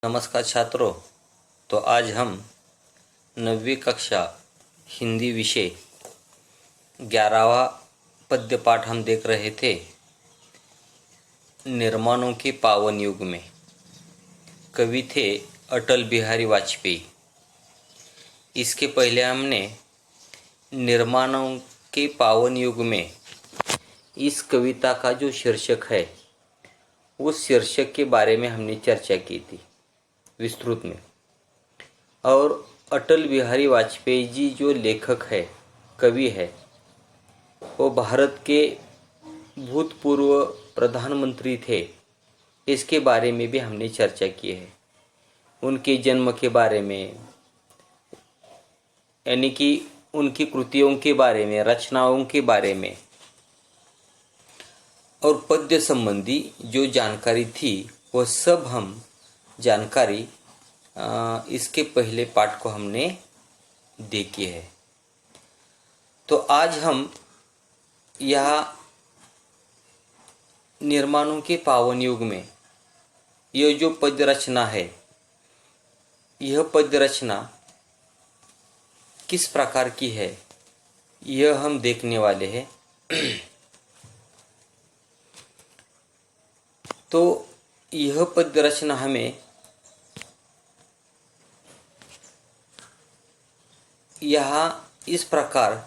नमस्कार छात्रों। तो आज हम 9वीं कक्षा हिंदी विषय 11वां पद्य पाठ हम देख रहे थे। निर्माणों के पावन युग में कवि थे अटल बिहारी वाजपेयी। इसके पहले हमने निर्माणों के पावन युग में इस कविता का जो शीर्षक है उस शीर्षक के बारे में हमने चर्चा की थी विस्तृत में। और अटल बिहारी वाजपेयी जी जो लेखक है, कवि है, वो भारत के भूतपूर्व प्रधानमंत्री थे। इसके बारे में भी हमने चर्चा की है, उनके जन्म के बारे में, यानी कि उनकी कृतियों के बारे में, रचनाओं के बारे में और पद्य संबंधी जो जानकारी थी वो सब हम जानकारी इसके पहले पाठ को हमने देखी है। तो आज हम यह निर्माणों के पावन युग में यह जो पद्य रचना है, यह पद्य रचना किस प्रकार की है यह हम देखने वाले हैं। तो यह पद्य रचना हमें यहाँ इस प्रकार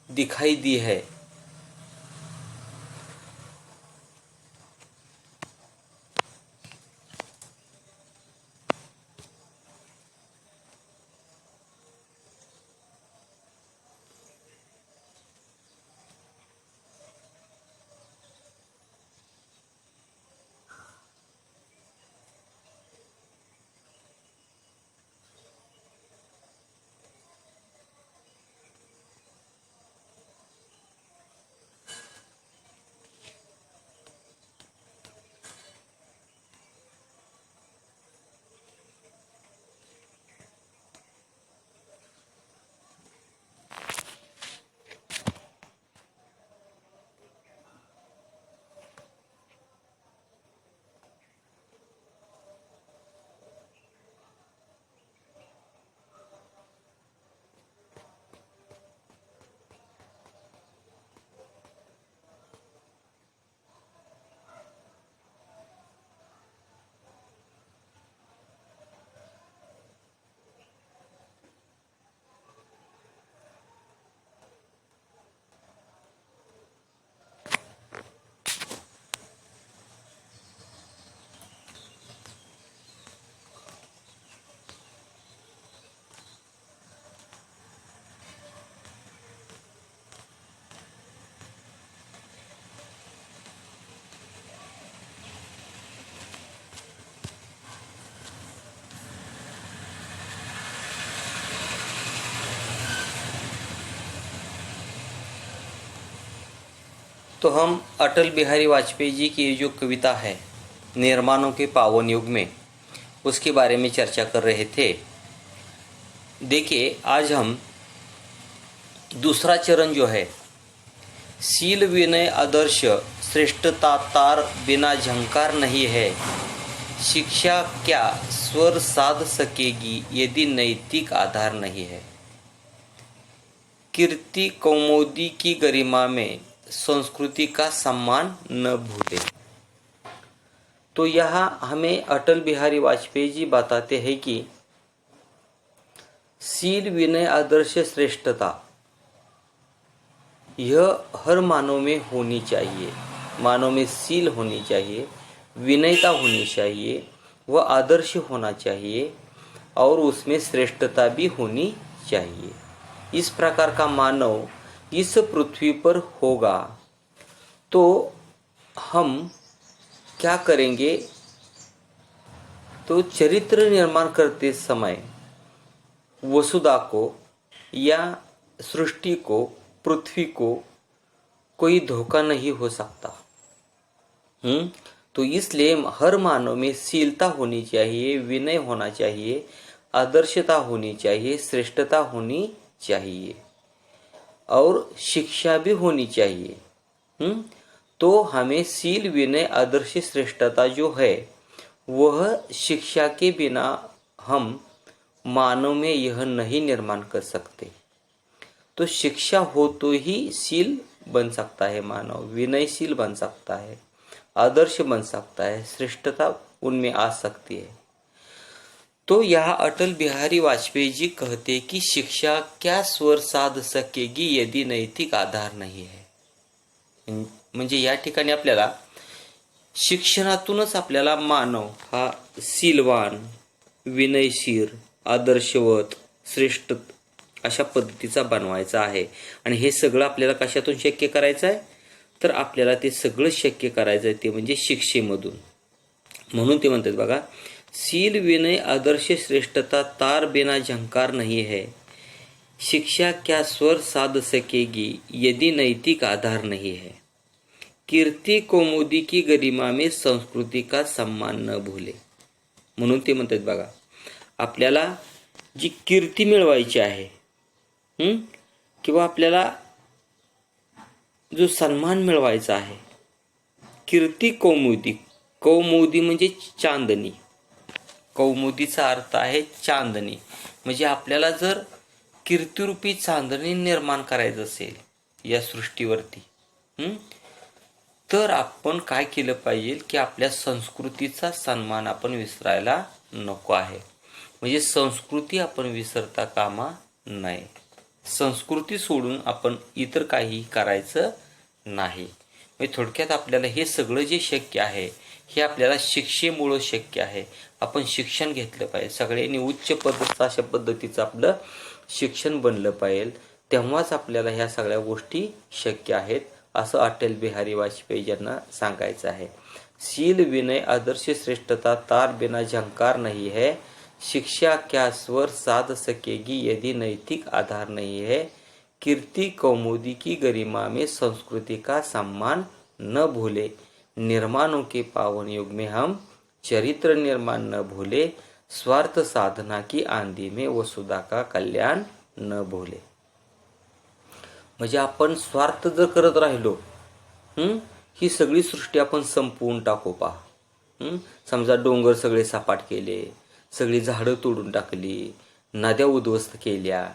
दिखाई दी है। तो हम अटल बिहारी वाजपेयी जी की जो कविता है निर्माणों के पावन युग में, उसके बारे में चर्चा कर रहे थे। देखिए, आज हम दूसरा चरण जो है, शील विनय आदर्श श्रेष्ठता तार बिना झंकार नहीं है, शिक्षा क्या स्वर साध सकेगी यदि नैतिक आधार नहीं है, कीर्ति कौमुदी की गरिमा में संस्कृति का सम्मान न भूले। तो यहाँ हमें अटल बिहारी वाजपेयी जी बताते हैं कि शील विनय आदर्श श्रेष्ठता यह हर मानव में होनी चाहिए। मानव में शील होनी चाहिए, विनयता होनी चाहिए, वह आदर्श होना चाहिए और उसमें श्रेष्ठता भी होनी चाहिए। इस प्रकार का मानव इस पृथ्वी पर होगा तो हम क्या करेंगे? तो चरित्र निर्माण करते समय वसुधा को या सृष्टि को, पृथ्वी को कोई धोखा नहीं हो सकता। तो इसलिए हर मानव में शीलता होनी चाहिए, विनय होना चाहिए, आदर्शता होनी चाहिए, श्रेष्ठता होनी चाहिए और शिक्षा भी होनी चाहिए। तो हमें शील विनय आदर्श श्रेष्ठता जो है वह शिक्षा के बिना हम मानव में यह नहीं निर्माण कर सकते। तो शिक्षा हो तो ही शील बन सकता है मानव, विनयशील बन सकता है, आदर्श बन सकता है, श्रेष्ठता उनमें आ सकती है। तो यहाँ अटल बिहारी वाजपेयी जी कहते कि शिक्षा क्या स्वर साध सकेगी यदि नैतिक आधार नहीं है। म्हणजे या ठिकाणी आपल्याला शिक्षणातूनच आपल्याला मानव हा शीलवान, विनयशील, आदर्शवत, श्रेष्ठ अशा पद्धतीचा बनवायचा आहे। आणि हे सगळं आपल्याला कशातून शक्य करायचं आहे, तर आपल्याला ते सगळं शक्य करायचं आहे ते म्हणजे शिक्षेमधून। म्हणून ते म्हणतात बघा, शील विनय आदर्श श्रेष्ठता तार बिना झंकार नहीं है, शिक्षा क्या स्वर साध सकेगी यदि नैतिक आधार नहीं है, कीर्ती कौमुदी की गरिमा में संस्कृती का सम्मान न भूले। म्हणून ते म्हणतात बघा, आपल्याला जी कीर्ती मिळवायची आहे किंवा आपल्याला जो सन्मान मिळवायचा आहे, कीर्ती कौमुदी, कौमुदी म्हणजे चांदणी, कौमुदीचा अर्थ आहे चांदणी। म्हणजे आपल्याला जर कीर्तिरूपी चांदणी निर्माण करायचं असेल या सृष्टीवरती, तर आपण काय केलं पाहिजे की आपल्या संस्कृतीचा सन्मान आपण विसरायला नको आहे। म्हणजे संस्कृती आपण विसरता कामा नये, संस्कृती सोडून आपण इतर काही करायचं नाही। म्हणजे थोडक्यात आपल्याला हे सगळं जे शक्य आहे हे आपल्याला शिक्षेमुळं शक्य आहे। आपण शिक्षण घेतलं पाहिजे, सगळ्यांनी उच्च पदस्थ अशा पद्धतीचं आपलं शिक्षण बनलं पाहिजे, तेव्हाच आपल्याला ह्या सगळ्या गोष्टी शक्य आहेत, असं अटल बिहारी वाजपेयी यांना सांगायचं आहे। शील विनय आदर्श श्रेष्ठता तार बिना झंकार नहीं है, शिक्षा क्या स्वर साध सकेगी यदि नैतिक आधार नहीं है, कीर्ति कौमुदी की गरिमा में संस्कृति का सम्मान न भूले, निर्माणों के पावन युग में हम चरित्र निर्माण न भूले, स्वार्थ साधना की आंधी में वसुधा का कल्याण न भूले। म्हणजे आपण स्वार्थ जर करत राहिलो, ही सगळी सृष्टी आपण संपवून टाकू पहा। समजा डोंगर सगळे सपाट केले, सगळी झाडं तोडून टाकली, नद्या उद्ध्वस्त केल्या,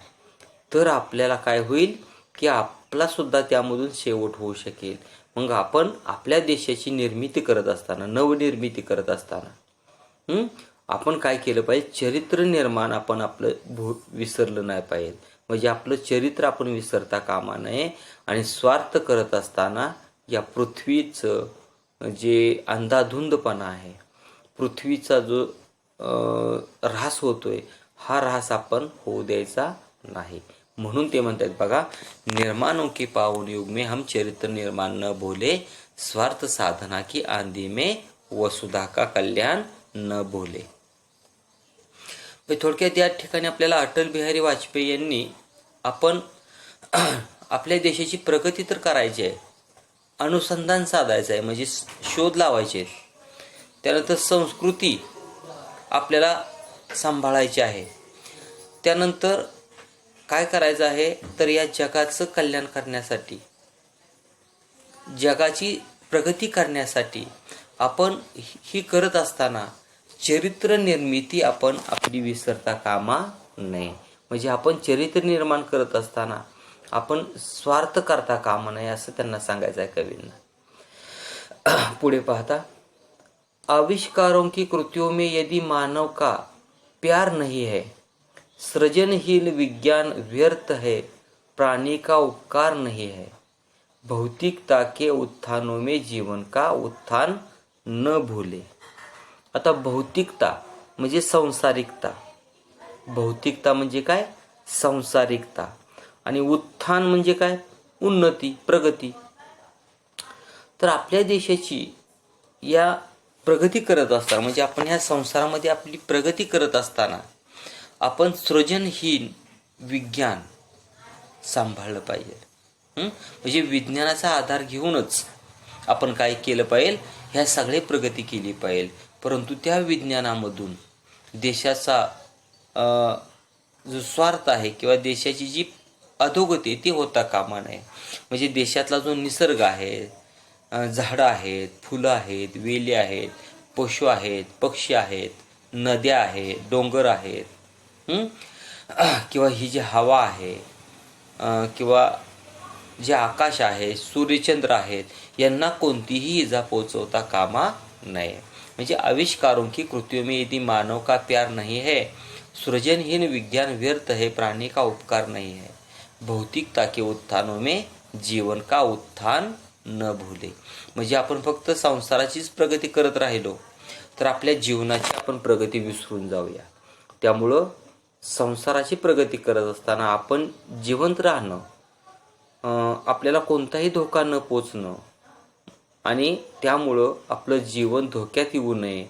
तर आपल्याला काय होईल की आपला सुद्धा त्यामधून शेवट होऊ शकेल। मग आपण आपल्या देशाची निर्मिती करत असताना, नवनिर्मिती करत असताना आपण काय केलं पाहिजे, चरित्र निर्माण आपण आपलं विसरलं नाही पाहिजे। म्हणजे आपलं चरित्र आपण विसरता कामा नये आणि स्वार्थ करत असताना या पृथ्वीचं जे अंधाधुंदपणा आहे, पृथ्वीचा जो ऱ्हास होतोय, हा ऱ्हास आपण होऊ द्यायचा नाही। म्हणून ते म्हणतात बघा, निर्माणों के पावन युग में हम चरित्र निर्माण न भूले, स्वार्थ साधना की आंधी में वसुधा का कल्याण न भूले। थोडक्यात या ठिकाणी आपल्याला अटल बिहारी वाजपेयी यांनी आपण आपल्या देशाची प्रगती तर करायची आहे, अनुसंधान साधायचं आहे, म्हणजे शोध लावायचे आहेत, त्यानंतर संस्कृती आपल्याला सांभाळायची आहे, त्यानंतर काय करायचं आहे तर या जगाचं कल्याण करण्यासाठी, जगाची प्रगती करण्यासाठी आपण ही करत असताना चरित्र निर्मिती आपण आपली विसरता कामा नये। म्हणजे आपण चरित्र निर्माण करत असताना आपण स्वार्थ करता कामा नये, असं त्यांना सांगायचं आहे कवींना। पुढे पाहता, आविष्कारों की कृतियों में यदि मानव का प्यार नहीं है, सृजनशील विज्ञान व्यर्थ है, प्राणी का उपकार नहीं है, भौतिकता के उत्थानों में जीवन का उत्थान न भूले। आता भौतिकता म्हणजे संसारिकता, भौतिकता म्हणजे काय, संसारिकता, आणि उत्थान म्हणजे काय, उन्नती, प्रगती। तर आपल्या देशाची या प्रगती करत असताना, म्हणजे आपण ह्या संसारामध्ये आपली प्रगती करत असताना आपण सृजनहीन विज्ञान सांभाळलं पाहिजे। म्हणजे विज्ञानाचा आधार घेऊनच आपण काय केलं पाहिजे, ह्या सगळे प्रगती केली पाहिजे। परंतु त्या विज्ञानामधून देशाचा जो स्वार्थ आहे किंवा देशाची जी अधोगती ती होता कामा नये। म्हणजे देशातला जो निसर्ग आहे, झाडं आहेत, फुलं आहेत, वेली आहेत, पशु आहेत, पक्षी आहेत, नद्या आहेत, डोंगर आहेत, किंवा ही जी हवा आहे, किंवा जे आकाश आहे, सूर्यचंद्र आहेत, यांना कोणतीही इजा पोचवता कामा नये. म्हणजे आविष्कारों की कृतियों में यदि मानव का प्यार नहीं है, सृजनहीन विज्ञान व्यर्थ है, प्राणी का उपकार नहीं है, भौतिकता के उत्थानों में जीवन का उत्थान न भूले. म्हणजे आपण फक्त संसाराचीच प्रगती करत राहिलो तर आपल्या जीवनाची आपण प्रगती विसरून जाऊया. त्यामुळं संसाराची प्रगती करत असताना आपण जिवंत राहणं, आपल्याला कोणताही धोका न पोचणं आणि त्यामुळं आपलं जीवन धोक्यात येऊ नये,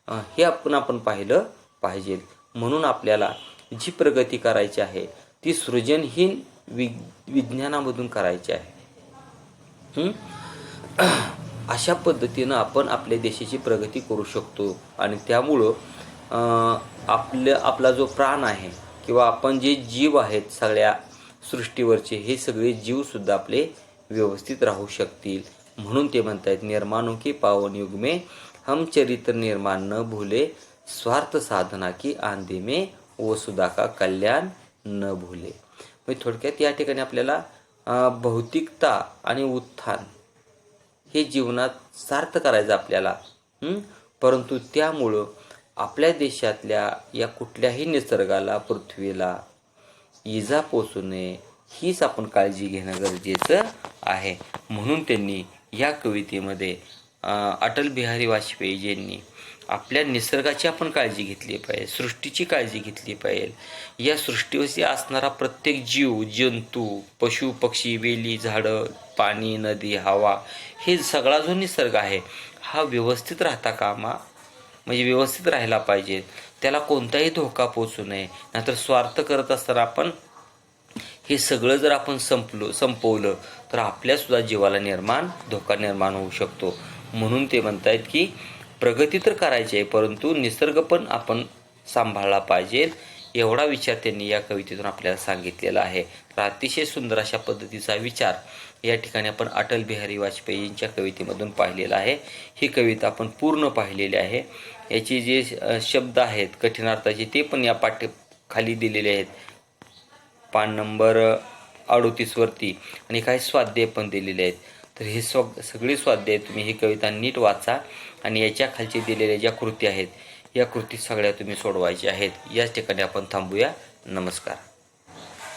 हे आपण पाहिलं पाहिजे. म्हणून आपल्याला जी प्रगती करायची आहे ती सृजनहीन विज्ञानामधून करायची आहे. अशा पद्धतीनं आपण आपल्या देशाची प्रगती करू शकतो. आणि त्यामुळं आपला जो प्राण आहे किंवा आपण जे जीव आहेत सगळ्या सृष्टीवरचे, हे सगळे जीवसुद्धा आपले व्यवस्थित राहू शकतील. म्हणून ते म्हणतायत, निर्माणों के पावन युग में हम चरित्र निर्माण न भूले, स्वार्थ साधना की आंधी में वसुधा का कल्याण न भूले. म्हणजे थोडक्यात या ठिकाणी आपल्याला भौतिकता आणि उत्थान हे जीवनात सार्थ करायचं आपल्याला. परंतु त्यामुळं आपल्या देशातल्या या कुठल्याही निसर्गाला, पृथ्वीला इजा पोचू नये, हीच आपण काळजी घेणं गरजेचं आहे. म्हणून त्यांनी या कवितेमध्ये अटल बिहारी वाजपेयीजींनी आपल्या निसर्गाची आपण काळजी घेतली पाहिजे, सृष्टीची काळजी घेतली पाहिजे. या सृष्टीवरती असणारा प्रत्येक जीव, जंतू, पशु, पक्षी, वेली, झाडं, पाणी, नदी, हवा, हे सगळा जो निसर्ग आहे हा व्यवस्थित राहता कामा, म्हणजे व्यवस्थित राहायला पाहिजे. त्याला कोणताही धोका पोचू नये. नाहीतर स्वार्थ करत असताना आपण हे सगळं जर आपण संपवलं तर आपल्यासुद्धा जीवाला धोका निर्माण होऊ शकतो. म्हणून ते म्हणतायत की प्रगती तर करायची आहे, परंतु निसर्ग पण आपण सांभाळला पाहिजे. एवढा विचार त्यांनी या कवितेतून आपल्याला सांगितलेला आहे. तर अतिशय सुंदर अशा पद्धतीचा विचार या ठिकाणी आपण अटल बिहारी वाजपेयींच्या कवितेमधून पाहिलेला आहे. ही कविता आपण पूर्ण पाहिलेली आहे. याची जे शब्द आहेत कठीणार्थाचे ते पण या खाली दिलेले आहेत, पान नंबर 38 वरती, आणि काही स्वाध्याय पण दिलेले आहेत. तर हे सगळी स्वाध्याय तुम्ही ही कविता नीट वाचा आणि याच्या खालची दिलेल्या ज्या कृती आहेत या कृती सगळ्या तुम्ही सोडवायच्या आहेत. याच ठिकाणी आपण थांबूया. नमस्कार.